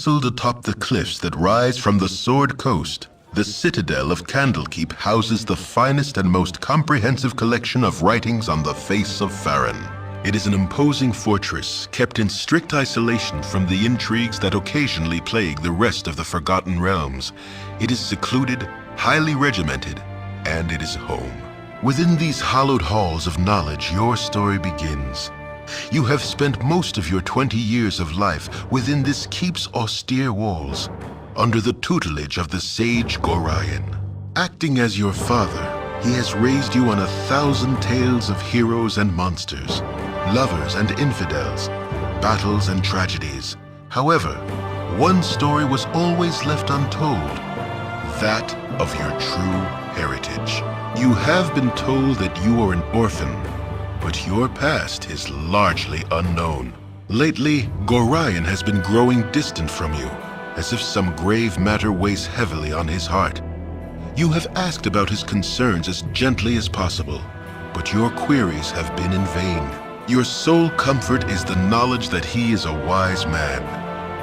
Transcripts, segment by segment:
nestled atop the cliffs that rise from the Sword Coast, the citadel of Candlekeep houses the finest and most comprehensive collection of writings on the face of Farron. It is an imposing fortress kept in strict isolation from the intrigues that occasionally plague the rest of the Forgotten Realms. It is secluded, highly regimented, and it is home. Within these hallowed halls of knowledge, your story begins. You have spent most of your 20 years of life within this keep's austere walls, under the tutelage of the sage Gorion. Acting as your father, he has raised you on 1,000 tales of heroes and monsters, lovers and infidels, battles and tragedies. However, one story was always left untold, that of your true heritage. You have been told that you are an orphan, but your past is largely unknown. Lately, Gorion has been growing distant from you, as if some grave matter weighs heavily on his heart. You have asked about his concerns as gently as possible, but your queries have been in vain. Your sole comfort is the knowledge that he is a wise man,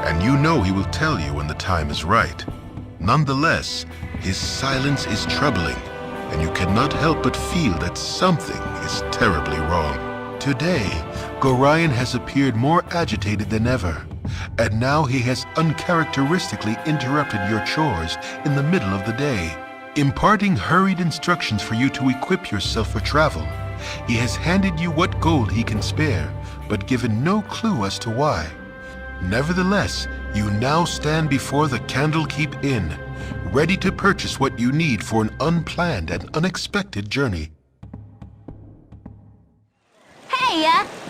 and you know he will tell you when the time is right. Nonetheless, his silence is troubling, and you cannot help but feel that something is terribly wrong. Today, Gorion has appeared more agitated than ever, and now he has uncharacteristically interrupted your chores in the middle of the day, imparting hurried instructions for you to equip yourself for travel. He has handed you what gold he can spare, but given no clue as to why. Nevertheless, you now stand before the Candlekeep Inn, ready to purchase what you need for an unplanned and unexpected journey. Hey,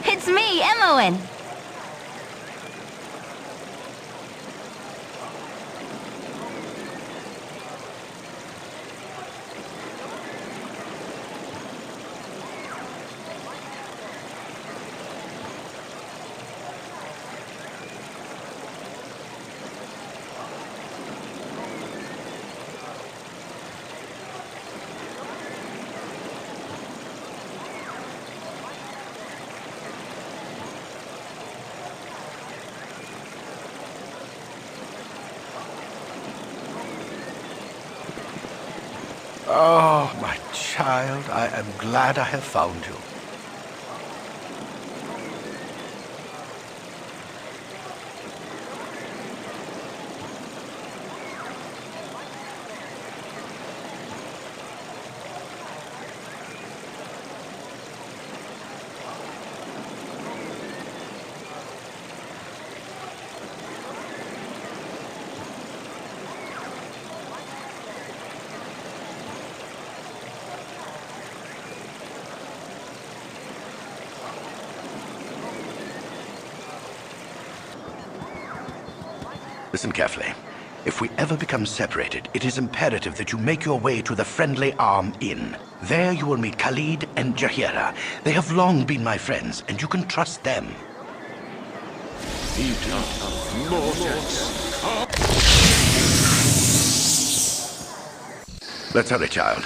it's me, Emmoen. Oh, my child, I am glad I have found you. Listen carefully. If we ever become separated, it is imperative that you make your way to the Friendly Arm Inn. There you will meet Khalid and Jahira. They have long been my friends, and you can trust them. Let's hurry, child.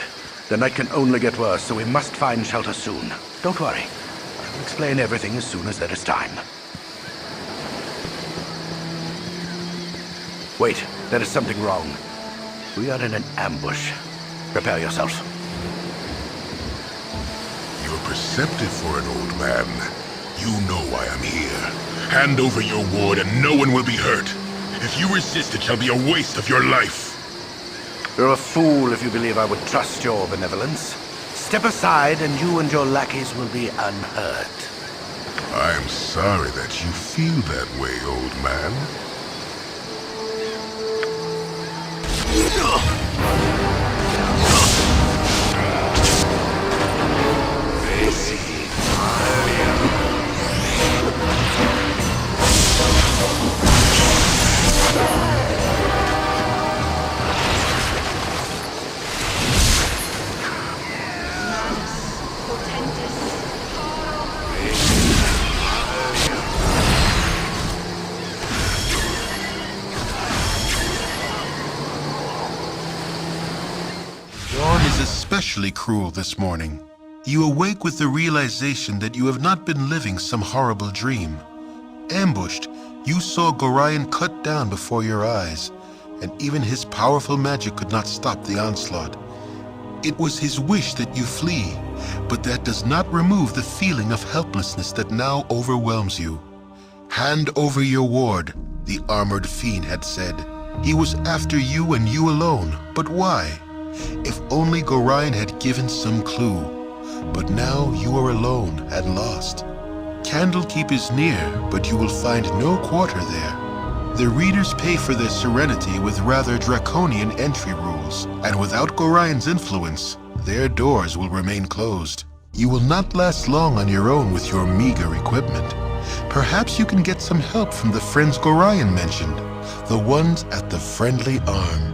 The night can only get worse, so we must find shelter soon. Don't worry. I will explain everything as soon as there is time. Wait, there is something wrong. We are in an ambush. Prepare yourself. You're perceptive for an old man. You know why I'm here. Hand over your ward and no one will be hurt. If you resist, it shall be a waste of your life. You're a fool if you believe I would trust your benevolence. Step aside and you and your lackeys will be unhurt. I'm sorry that you feel that way, old man. Dorn is especially cruel this morning. You awake with the realization that you have not been living some horrible dream. Ambushed, You saw Gorion cut down before your eyes, and even his powerful magic could not stop the onslaught. It was his wish that you flee, but that does not remove the feeling of helplessness that now overwhelms you. Hand over your ward, the armored fiend had said. He was after you and you alone, but why? If only Gorion had given some clue. But now you are alone and lost. Candlekeep is near, but you will find no quarter there. The readers pay for their serenity with rather draconian entry rules, and without Gorion's influence, their doors will remain closed. You will not last long on your own with your meager equipment. Perhaps you can get some help from the friends Gorion mentioned, the ones at the Friendly Arm.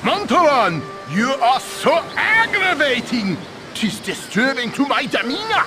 Montaron, you are so aggravating! 'Tis disturbing to my demeanor!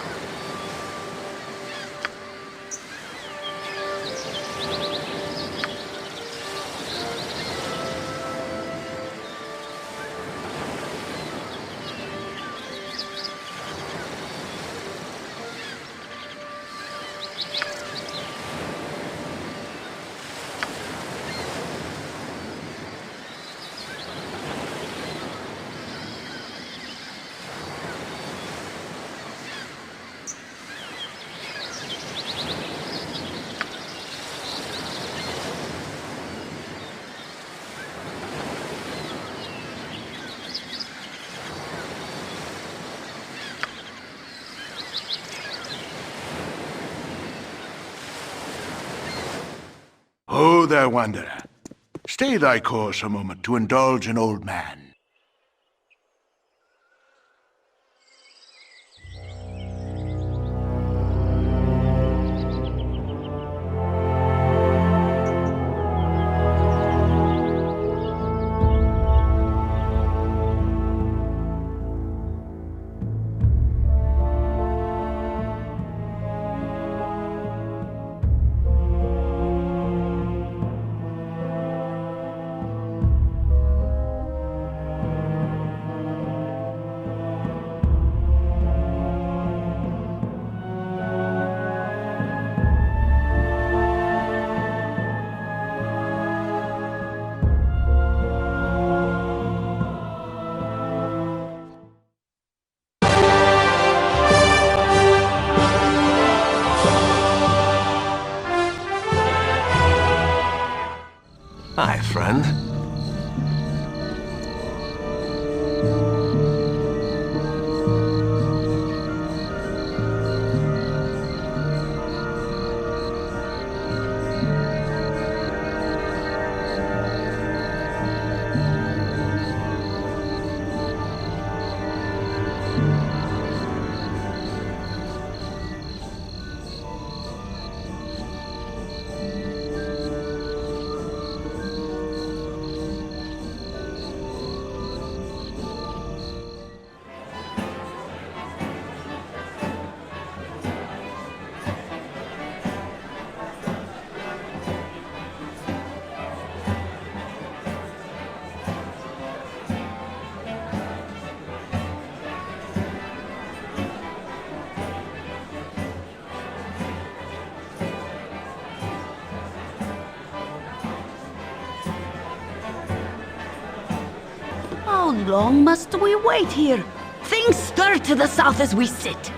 Oh, there, wanderer. Stay thy course a moment to indulge an old man. Hi, friend. How long must we wait here? Things stir to the south as we sit.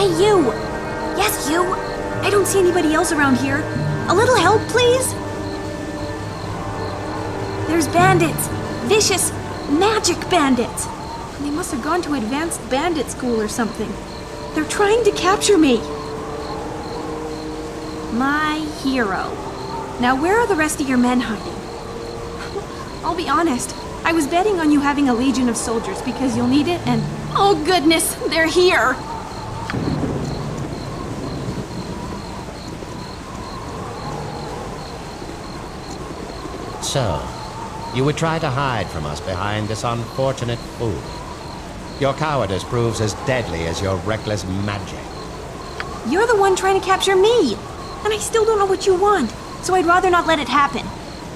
Hey, you! Yes, you! I don't see anybody else around here. A little help, please? There's bandits. Vicious, magic bandits. They must have gone to advanced bandit school or something. They're trying to capture me. My hero. Now where are the rest of your men hiding? I'll be honest. I was betting on you having a legion of soldiers because you'll need it and... Oh goodness, they're here! So, you would try to hide from us behind this unfortunate fool. Your cowardice proves as deadly as your reckless magic. You're the one trying to capture me! And I still don't know what you want, so I'd rather not let it happen.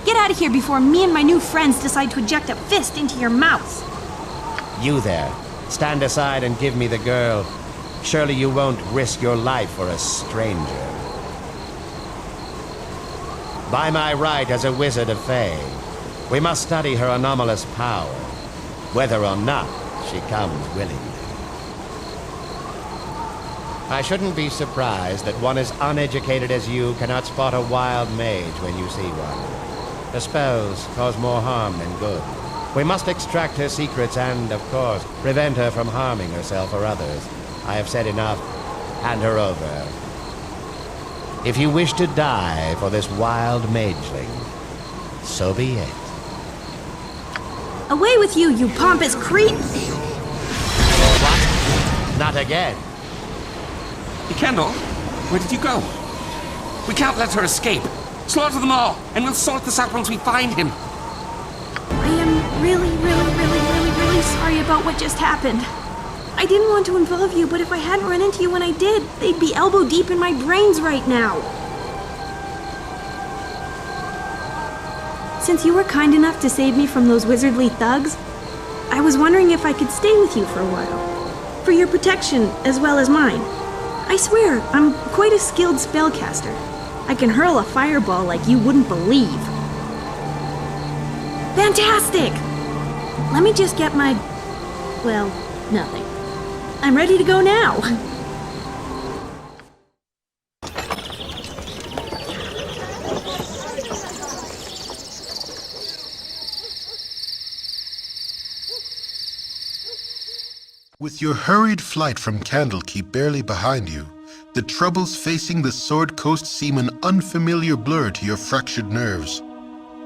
Get out of here before me and my new friends decide to eject a fist into your mouth. You there, stand aside and give me the girl. Surely you won't risk your life for a stranger. By my right as a wizard of Fae, we must study her anomalous power, whether or not she comes willingly. I shouldn't be surprised that one as uneducated as you cannot spot a wild mage when you see one. The spells cause more harm than good. We must extract her secrets and, of course, prevent her from harming herself or others. I have said enough. Hand her over. If you wish to die for this wild mageling, so be it. Away with you, you pompous creep! What? Not again. Kendall, where did you go? We can't let her escape. Slaughter them all, and we'll sort this out once we find him. I am really sorry about what just happened. I didn't want to involve you, but if I hadn't run into you when I did, they'd be elbow deep in my brains right now. Since you were kind enough to save me from those wizardly thugs, I was wondering if I could stay with you for a while. For your protection, as well as mine. I swear, I'm quite a skilled spellcaster. I can hurl a fireball like you wouldn't believe. Fantastic! Let me just get my... well, nothing. I'm ready to go now. With your hurried flight from Candlekeep barely behind you, the troubles facing the Sword Coast seem an unfamiliar blur to your fractured nerves.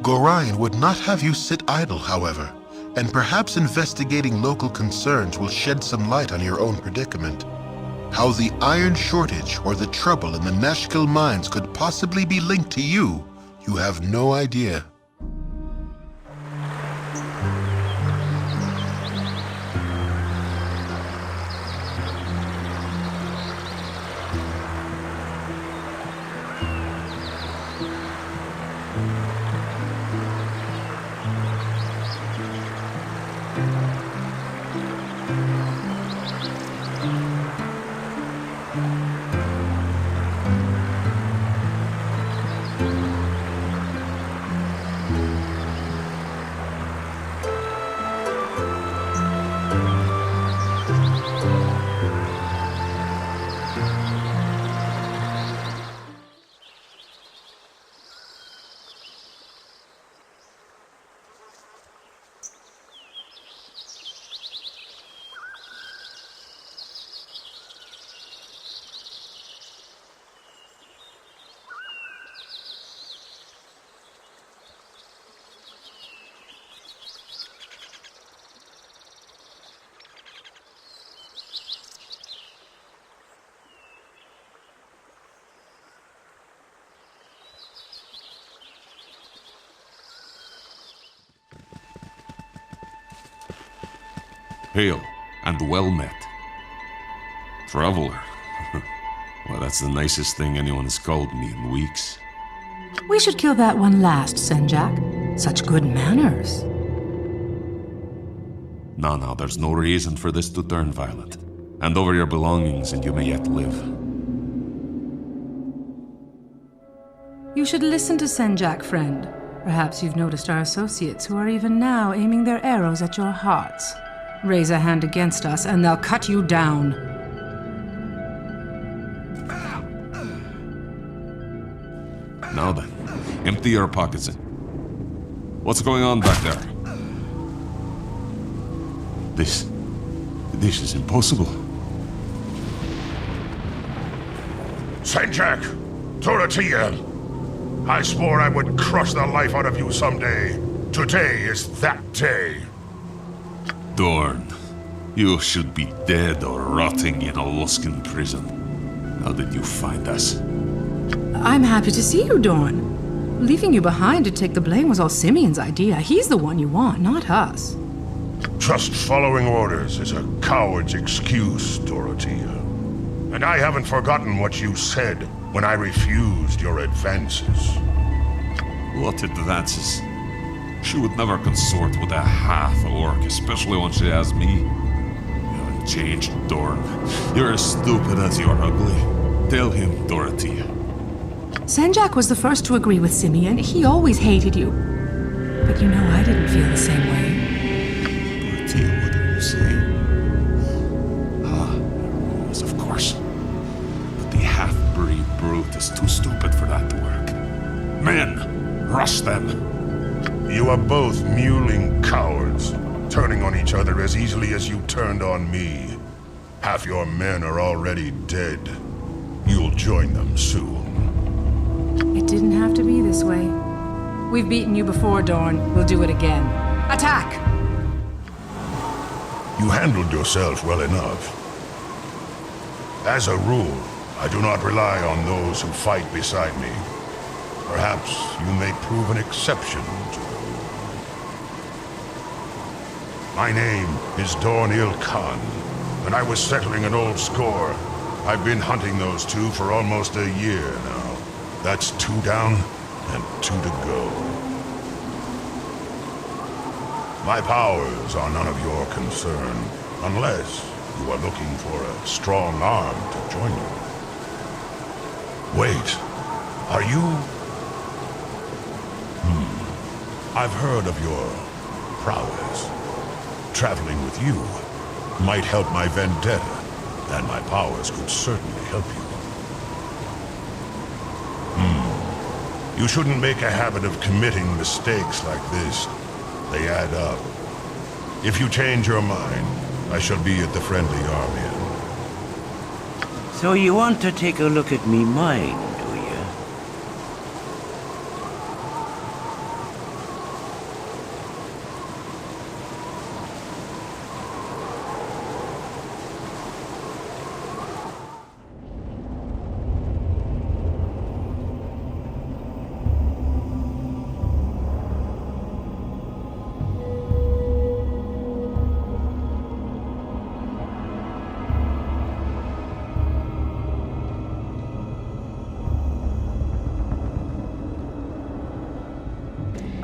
Gorion would not have you sit idle, however, and perhaps investigating local concerns will shed some light on your own predicament. How the iron shortage or the trouble in the Nashkel mines could possibly be linked to you, you have no idea. Hail, and well met. Traveler. Well, that's the nicest thing anyone has called me in weeks. We should kill that one last, Senjak. Such good manners. No, there's no reason for this to turn violent. Hand over your belongings and you may yet live. You should listen to Senjak, friend. Perhaps you've noticed our associates who are even now aiming their arrows at your hearts. Raise a hand against us and they'll cut you down. Now then, empty your pockets. What's going on back there? This is impossible. Senjak! Dorothea! I swore I would crush the life out of you someday. Today is that day. Dorn, you should be dead or rotting in a Luskan prison. How did you find us? I'm happy to see you, Dorn. Leaving you behind to take the blame was all Simeon's idea. He's the one you want, not us. Just following orders is a coward's excuse, Dorothea. And I haven't forgotten what you said when I refused your advances. What advances? She would never consort with a half-orc, especially when she has me. You haven't changed, Dorn. You're as stupid as you're ugly. Tell him, Dorothea. Senjak was the first to agree with Simeon. He always hated you. But you know I didn't feel the same way. Dorothea, what are you saying? Rules, of course. But the half-breed brute is too stupid for that to work. Men, rush them. You are both mewling cowards, turning on each other as easily as you turned on me. Half your men are already dead. You'll join them soon. It didn't have to be this way. We've beaten you before, Dorn. We'll do it again. Attack! You handled yourself well enough. As a rule, I do not rely on those who fight beside me. Perhaps you may prove an exception to the rule. My name is Dorn Khan, and I was settling an old score. I've been hunting those two for almost a year now. That's 2 down and 2 to go. My powers are none of your concern, unless you are looking for a strong arm to join you. Wait, are you... I've heard of your prowess. Traveling with you might help my vendetta, and my powers could certainly help you. You shouldn't make a habit of committing mistakes like this. They add up. If you change your mind, I shall be at the friendly army. So you want to take a look at me mine, do you?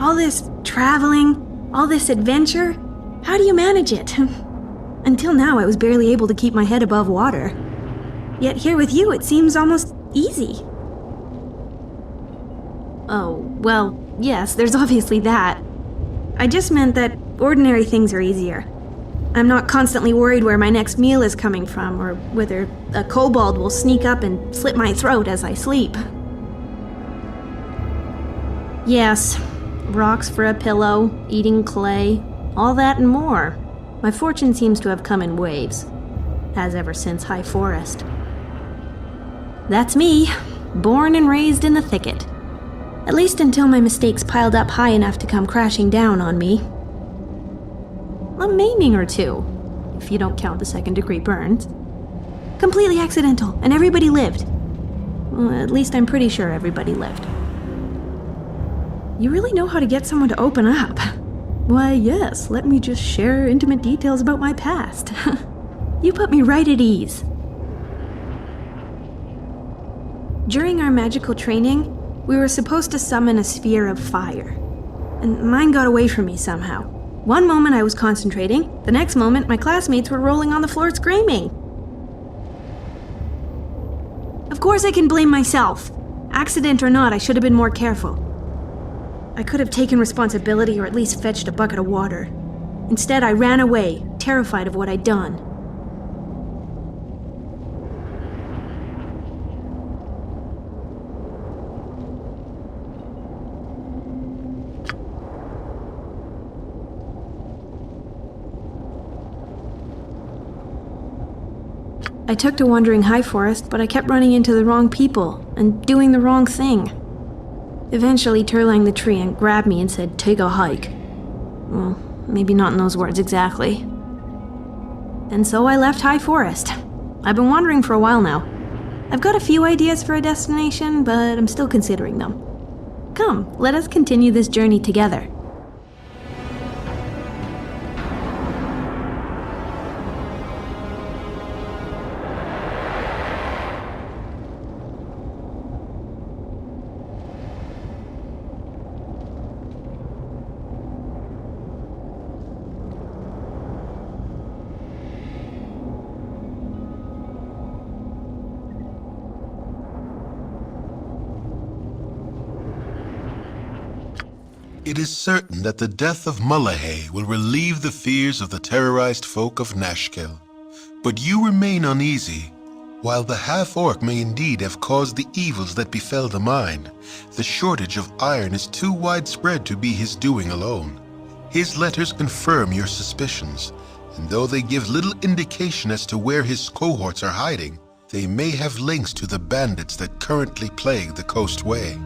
All this traveling, all this adventure, how do you manage it? Until now, I was barely able to keep my head above water. Yet here with you, it seems almost easy. Oh, well, yes, there's obviously that. I just meant that ordinary things are easier. I'm not constantly worried where my next meal is coming from, or whether a kobold will sneak up and slit my throat as I sleep. Yes, rocks for a pillow, eating clay, all that and more. My fortune seems to have come in waves. Has ever since High Forest. That's me, born and raised in the thicket. At least until my mistakes piled up high enough to come crashing down on me. A maiming or two, if you don't count the second-degree burns. Completely accidental, and everybody lived. Well, at least I'm pretty sure everybody lived. You really know how to get someone to open up. Why, yes, let me just share intimate details about my past. You put me right at ease. During our magical training, we were supposed to summon a sphere of fire. And mine got away from me somehow. One moment I was concentrating, the next moment my classmates were rolling on the floor screaming. Of course I can blame myself. Accident or not, I should have been more careful. I could have taken responsibility or at least fetched a bucket of water. Instead, I ran away, terrified of what I'd done. I took to wandering High Forest, but I kept running into the wrong people and doing the wrong thing. Eventually, Turlang the Treant grabbed me and said, "Take a hike." Well, maybe not in those words exactly. And so I left High Forest. I've been wandering for a while now. I've got a few ideas for a destination, but I'm still considering them. Come, let us continue this journey together. It is certain that the death of Mullahay will relieve the fears of the terrorized folk of Nashkel. But you remain uneasy. While the half-orc may indeed have caused the evils that befell the mine, the shortage of iron is too widespread to be his doing alone. His letters confirm your suspicions, and though they give little indication as to where his cohorts are hiding, they may have links to the bandits that currently plague the coastway.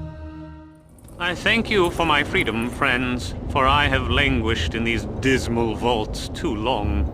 I thank you for my freedom, friends, for I have languished in these dismal vaults too long.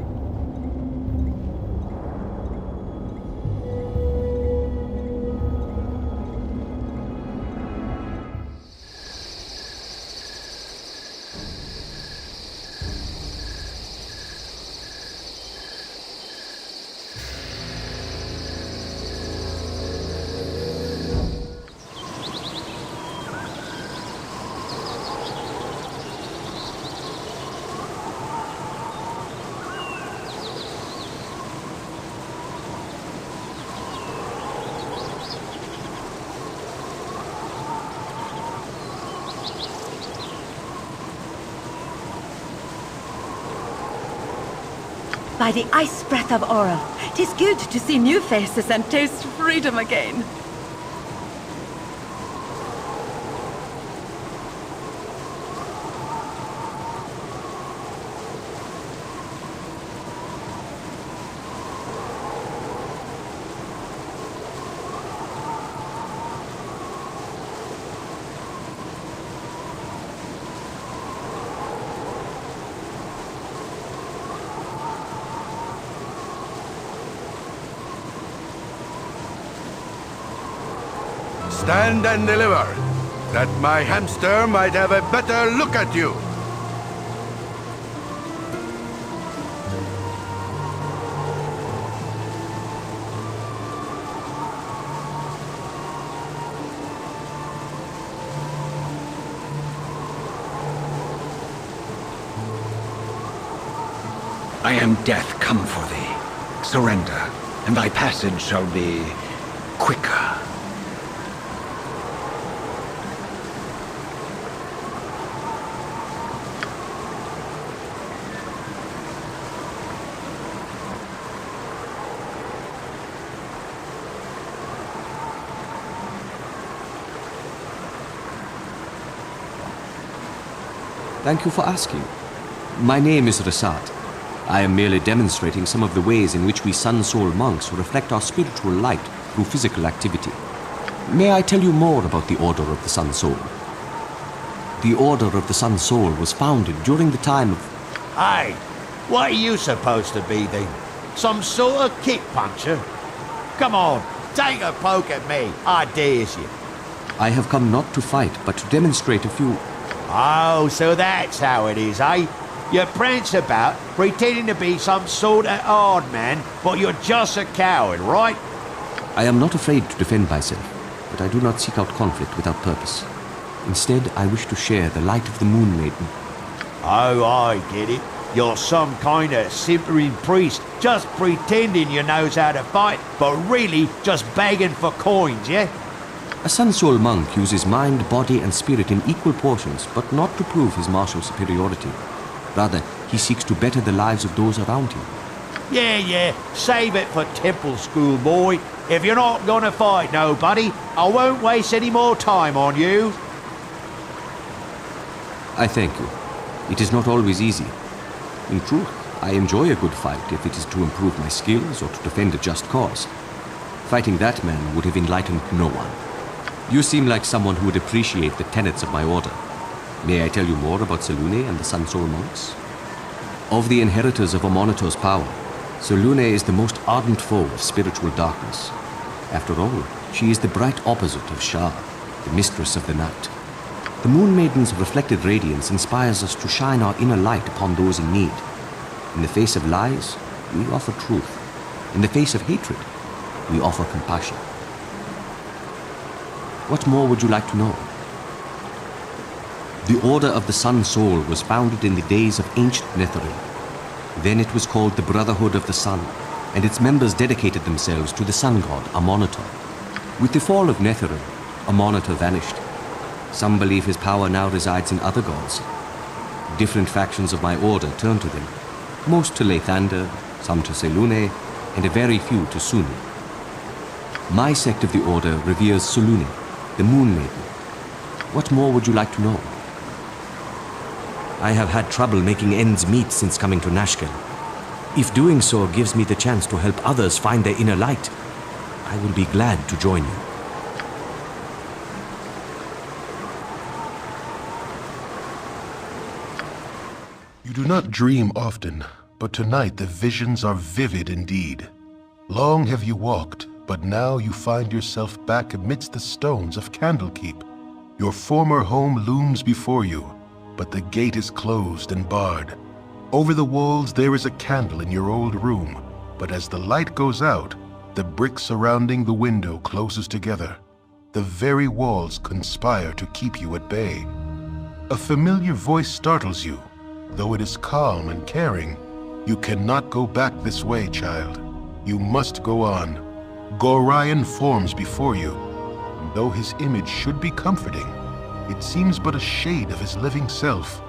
By the ice breath of Aura, 'tis good to see new faces and taste freedom again. Stand and deliver, that my hamster might have a better look at you. I am death come for thee. Surrender, and thy passage shall be quicker. Thank you for asking. My name is Rasad. I am merely demonstrating some of the ways in which we Sun Soul monks reflect our spiritual light through physical activity. May I tell you more about the Order of the Sun Soul? The Order of the Sun Soul was founded during the time of... Hey, what are you supposed to be then? Some sort of kick puncher? Come on, take a poke at me, I dares you. I have come not to fight, but to demonstrate a few... Oh, so that's how it is, eh? You prance about, pretending to be some sort of hard man, but you're just a coward, right? I am not afraid to defend myself, but I do not seek out conflict without purpose. Instead, I wish to share the light of the Moon Maiden. Oh, I get it. You're some kind of simpering priest, just pretending you knows how to fight, but really just begging for coins, yeah? A Sun Soul monk uses mind, body, and spirit in equal portions, but not to prove his martial superiority. Rather, he seeks to better the lives of those around him. Yeah, save it for temple school, boy. If you're not gonna fight nobody, I won't waste any more time on you. I thank you. It is not always easy. In truth, I enjoy a good fight if it is to improve my skills or to defend a just cause. Fighting that man would have enlightened no one. You seem like someone who would appreciate the tenets of my order. May I tell you more about Selûne and the Sun Soul monks? Of the inheritors of Amonitor's power, Selûne is the most ardent foe of spiritual darkness. After all, she is the bright opposite of Shah, the mistress of the night. The Moon Maiden's reflected radiance inspires us to shine our inner light upon those in need. In the face of lies, we offer truth. In the face of hatred, we offer compassion. What more would you like to know? The Order of the Sun Soul was founded in the days of ancient Netheril. Then it was called the Brotherhood of the Sun, and its members dedicated themselves to the sun god Amonitor. With the fall of Netheril, Amonitor vanished. Some believe his power now resides in other gods. Different factions of my order turn to them, most to Lathander, some to Selûne, and a very few to Suni. My sect of the order reveres Selûne, the Moon Maiden. What more would you like to know? I have had trouble making ends meet since coming to Nashkel. If doing so gives me the chance to help others find their inner light, I will be glad to join you. You do not dream often, but tonight the visions are vivid indeed. Long have you walked, but now you find yourself back amidst the stones of Candlekeep. Your former home looms before you, but the gate is closed and barred. Over the walls there is a candle in your old room, but as the light goes out, the bricks surrounding the window closes together. The very walls conspire to keep you at bay. A familiar voice startles you. Though it is calm and caring, you cannot go back this way, child. You must go on. Gorion forms before you, and though his image should be comforting, it seems but a shade of his living self.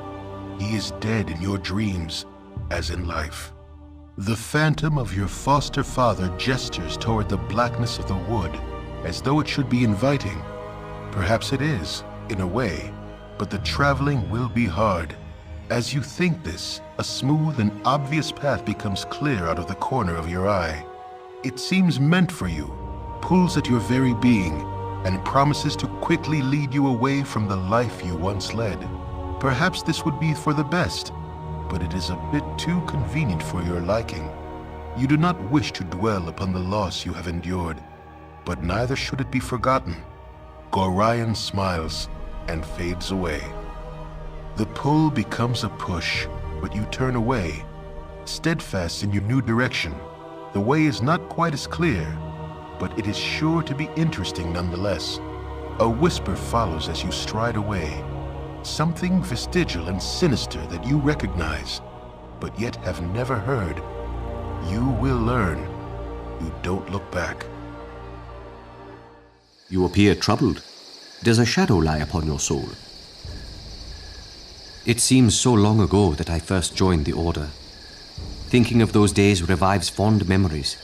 He is dead in your dreams, as in life. The phantom of your foster father gestures toward the blackness of the wood, as though it should be inviting. Perhaps it is, in a way, but the traveling will be hard. As you think this, a smooth and obvious path becomes clear out of the corner of your eye. It seems meant for you, pulls at your very being, and promises to quickly lead you away from the life you once led. Perhaps this would be for the best, but it is a bit too convenient for your liking. You do not wish to dwell upon the loss you have endured, but neither should it be forgotten. Gorion smiles and fades away. The pull becomes a push, but you turn away, steadfast in your new direction. The way is not quite as clear, but it is sure to be interesting nonetheless. A whisper follows as you stride away, something vestigial and sinister that you recognize, but yet have never heard. You will learn. You don't look back. You appear troubled. Does a shadow lie upon your soul? It seems so long ago that I first joined the Order. Thinking of those days revives fond memories,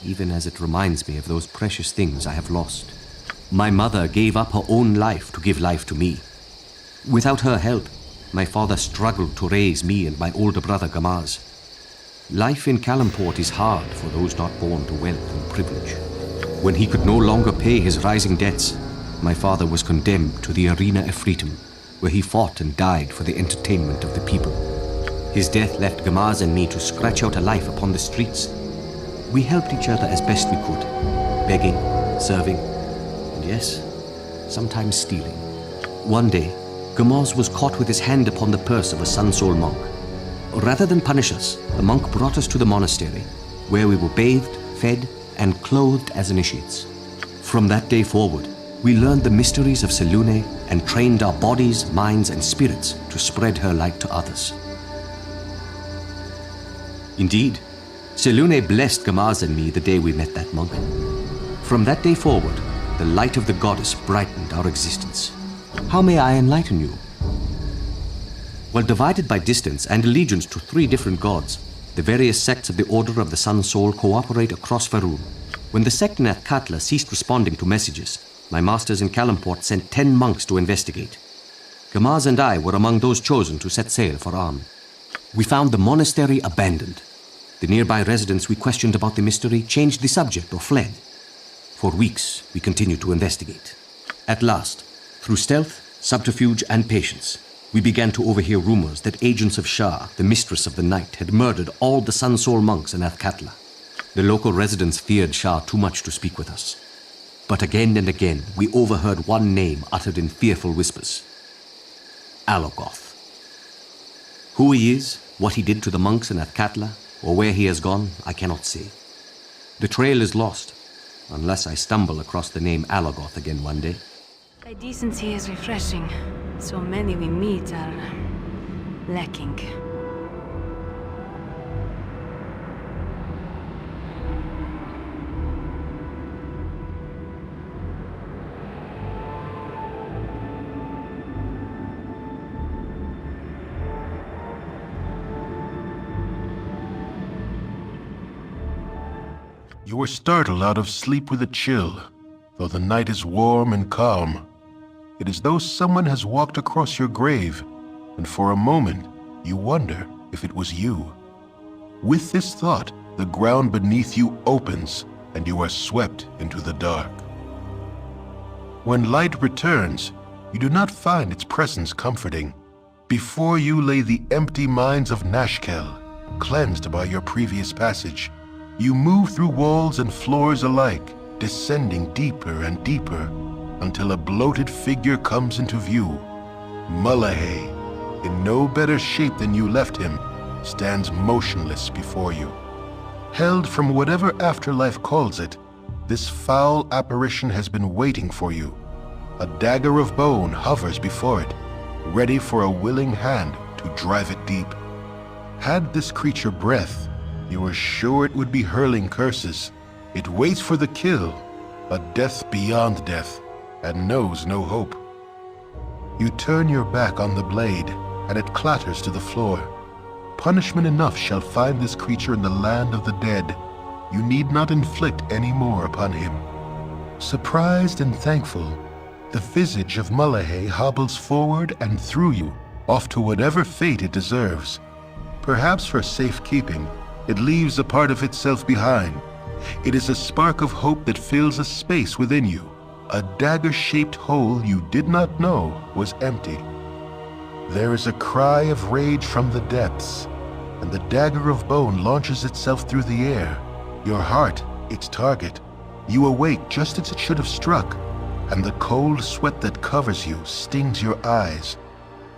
even as it reminds me of those precious things I have lost. My mother gave up her own life to give life to me. Without her help, my father struggled to raise me and my older brother Gamaz. Life in Calamport is hard for those not born to wealth and privilege. When he could no longer pay his rising debts, my father was condemned to the Arena Efretum, where he fought and died for the entertainment of the people. His death left Gamaz and me to scratch out a life upon the streets. We helped each other as best we could, begging, serving, and yes, sometimes stealing. One day, Gamaz was caught with his hand upon the purse of a Sun Soul monk. Rather than punish us, the monk brought us to the monastery, where we were bathed, fed, and clothed as initiates. From that day forward, we learned the mysteries of Selûne and trained our bodies, minds, and spirits to spread her light to others. Indeed, Selûne blessed Gamaz and me the day we met that monk. From that day forward, the light of the goddess brightened our existence. How may I enlighten you? While divided by distance and allegiance to 3 different gods, the various sects of the Order of the Sun Soul cooperate across Faerûn. When the sect in Athkatla ceased responding to messages, my masters in Calamport sent 10 monks to investigate. Gamaz and I were among those chosen to set sail for Arm. We found the monastery abandoned. The nearby residents we questioned about the mystery changed the subject or fled. For weeks, we continued to investigate. At last, through stealth, subterfuge, and patience, we began to overhear rumors that agents of Shah, the mistress of the night, had murdered all the Sun Soul monks in Athkatla. The local residents feared Shah too much to speak with us. But again and again, we overheard one name uttered in fearful whispers. Alogoth. Who he is, what he did to the monks in Athkatla, or where he has gone, I cannot say. The trail is lost, unless I stumble across the name Alogoth again one day. Thy decency is refreshing. So many we meet are lacking. You were startled out of sleep with a chill, though the night is warm and calm. It is though someone has walked across your grave, and for a moment you wonder if it was you. With this thought, the ground beneath you opens, and you are swept into the dark. When light returns, you do not find its presence comforting. Before you lay the empty mines of Nashkel, cleansed by your previous passage. You move through walls and floors alike, descending deeper and deeper, until a bloated figure comes into view. Mullahay, in no better shape than you left him, stands motionless before you. Held from whatever afterlife calls it, this foul apparition has been waiting for you. A dagger of bone hovers before it, ready for a willing hand to drive it deep. Had this creature breath, you are sure it would be hurling curses. It waits for the kill, a death beyond death, and knows no hope. You turn your back on the blade, and it clatters to the floor. Punishment enough shall find this creature in the land of the dead. You need not inflict any more upon him. Surprised and thankful, the visage of Mullahay hobbles forward and through you, off to whatever fate it deserves. Perhaps for safekeeping, it leaves a part of itself behind. It is a spark of hope that fills a space within you, a dagger-shaped hole you did not know was empty. There is a cry of rage from the depths, and the dagger of bone launches itself through the air, your heart its target. You awake just as it should have struck, and the cold sweat that covers you stings your eyes.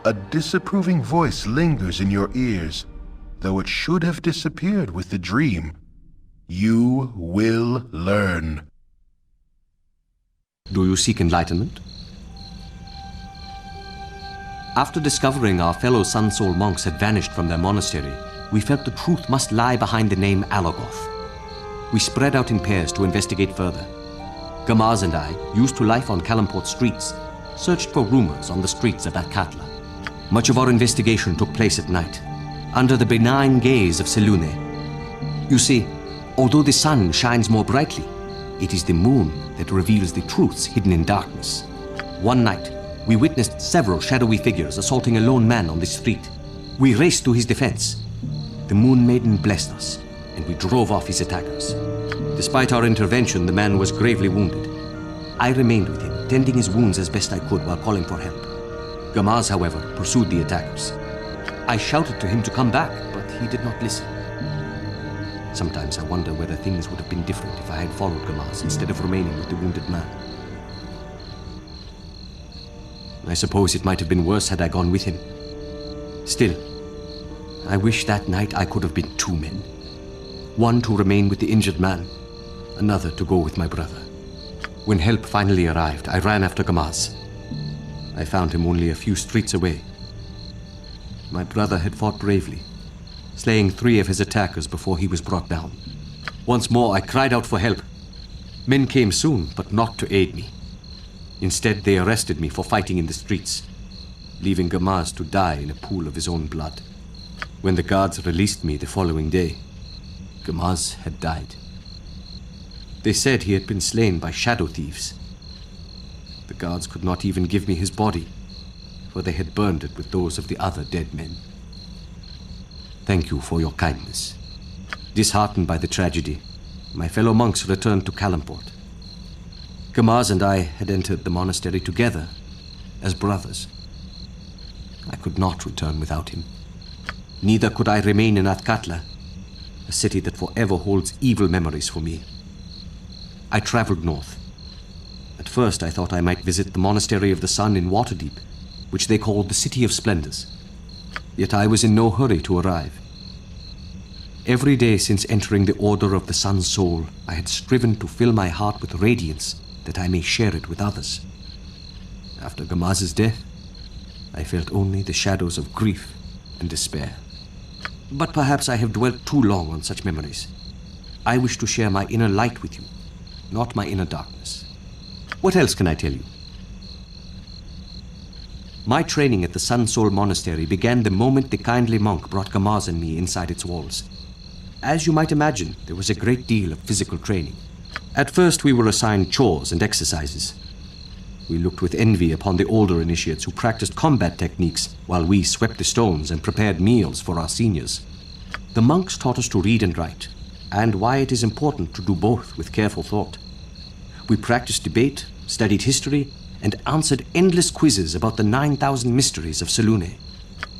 A disapproving voice lingers in your ears, though it should have disappeared with the dream. You will learn. Do you seek enlightenment? After discovering our fellow Sun Soul monks had vanished from their monastery, we felt the truth must lie behind the name Alogoth. We spread out in pairs to investigate further. Gamaz and I, used to life on Kalamport streets, searched for rumors on the streets of Athkatla. Much of our investigation took place at night, under the benign gaze of Selune. You see, although the sun shines more brightly, it is the moon that reveals the truths hidden in darkness. One night, we witnessed several shadowy figures assaulting a lone man on the street. We raced to his defense. The Moon Maiden blessed us, and we drove off his attackers. Despite our intervention, the man was gravely wounded. I remained with him, tending his wounds as best I could while calling for help. Gamaz, however, pursued the attackers. I shouted to him to come back, but he did not listen. Sometimes I wonder whether things would have been different if I had followed Gamaz instead of remaining with the wounded man. I suppose it might have been worse had I gone with him. Still, I wish that night I could have been two men. One to remain with the injured man, another to go with my brother. When help finally arrived, I ran after Gamaz. I found him only a few streets away. My brother had fought bravely, slaying 3 of his attackers before he was brought down. Once more, I cried out for help. Men came soon, but not to aid me. Instead, they arrested me for fighting in the streets, leaving Gamaz to die in a pool of his own blood. When the guards released me the following day, Gamaz had died. They said he had been slain by shadow thieves. The guards could not even give me his body, for they had burned it with those of the other dead men. Thank you for your kindness. Disheartened by the tragedy, my fellow monks returned to Kalamport. Gamaz and I had entered the monastery together, as brothers. I could not return without him. Neither could I remain in Athkatla, a city that forever holds evil memories for me. I traveled north. At first I thought I might visit the Monastery of the Sun in Waterdeep, which they called the City of Splendors. Yet I was in no hurry to arrive. Every day since entering the Order of the Sun Soul, I had striven to fill my heart with radiance that I may share it with others. After Gamaz's death, I felt only the shadows of grief and despair. But perhaps I have dwelt too long on such memories. I wish to share my inner light with you, not my inner darkness. What else can I tell you? My training at the Sun Soul Monastery began the moment the kindly monk brought Gamaz and me inside its walls. As you might imagine, there was a great deal of physical training. At first we were assigned chores and exercises. We looked with envy upon the older initiates who practiced combat techniques while we swept the stones and prepared meals for our seniors. The monks taught us to read and write, and why it is important to do both with careful thought. We practiced debate, studied history, and answered endless quizzes about the 9,000 mysteries of Selûne.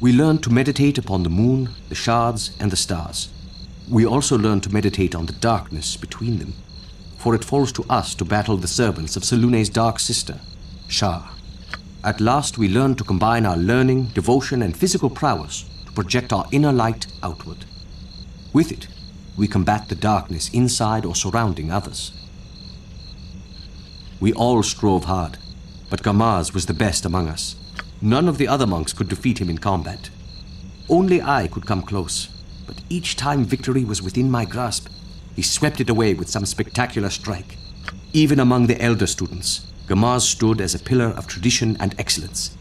We learned to meditate upon the moon, the shards, and the stars. We also learned to meditate on the darkness between them, for it falls to us to battle the servants of Selûne's dark sister, Shah. At last we learned to combine our learning, devotion, and physical prowess to project our inner light outward. With it, we combat the darkness inside or surrounding others. We all strove hard, but Gamaz was the best among us. None of the other monks could defeat him in combat. Only I could come close, but each time victory was within my grasp, he swept it away with some spectacular strike. Even among the elder students, Gamaz stood as a pillar of tradition and excellence.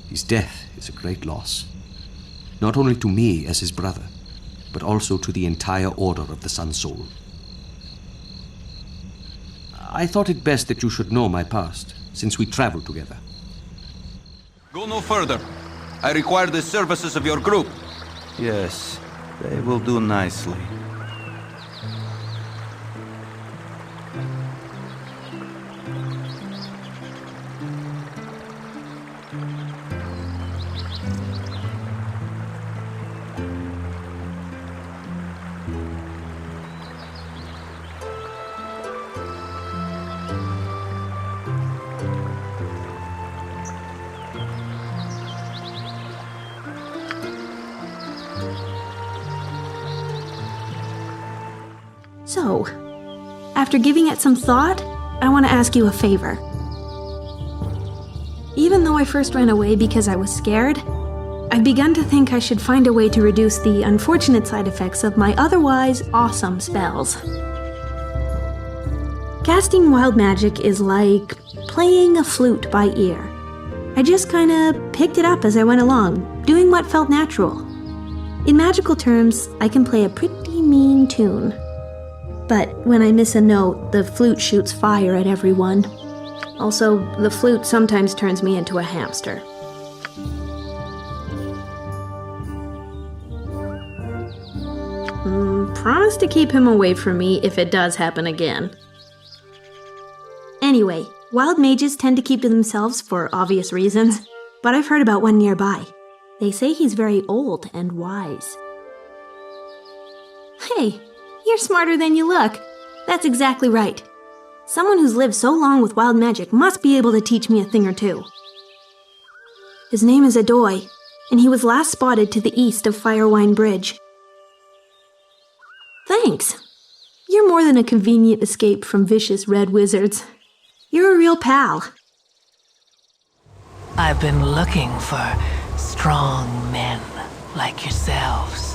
His death is a great loss, not only to me as his brother, but also to the entire Order of the Sun Soul. I thought it best that you should know my past, since we traveled together. Go no further. I require the services of your group. Yes, they will do nicely. So, after giving it some thought, I want to ask you a favor. Even though I first ran away because I was scared, I've begun to think I should find a way to reduce the unfortunate side effects of my otherwise awesome spells. Casting wild magic is like playing a flute by ear. I just kinda picked it up as I went along, doing what felt natural. In magical terms, I can play a pretty mean tune. But when I miss a note, the flute shoots fire at everyone. Also, the flute sometimes turns me into a hamster. Promise to keep him away from me if it does happen again. Anyway, wild mages tend to keep to themselves for obvious reasons, but I've heard about one nearby. They say he's very old and wise. Hey! You're smarter than you look. That's exactly right. Someone who's lived so long with wild magic must be able to teach me a thing or two. His name is Adoy, and he was last spotted to the east of Firewine Bridge. Thanks. You're more than a convenient escape from vicious red wizards. You're a real pal. I've been looking for strong men like yourselves.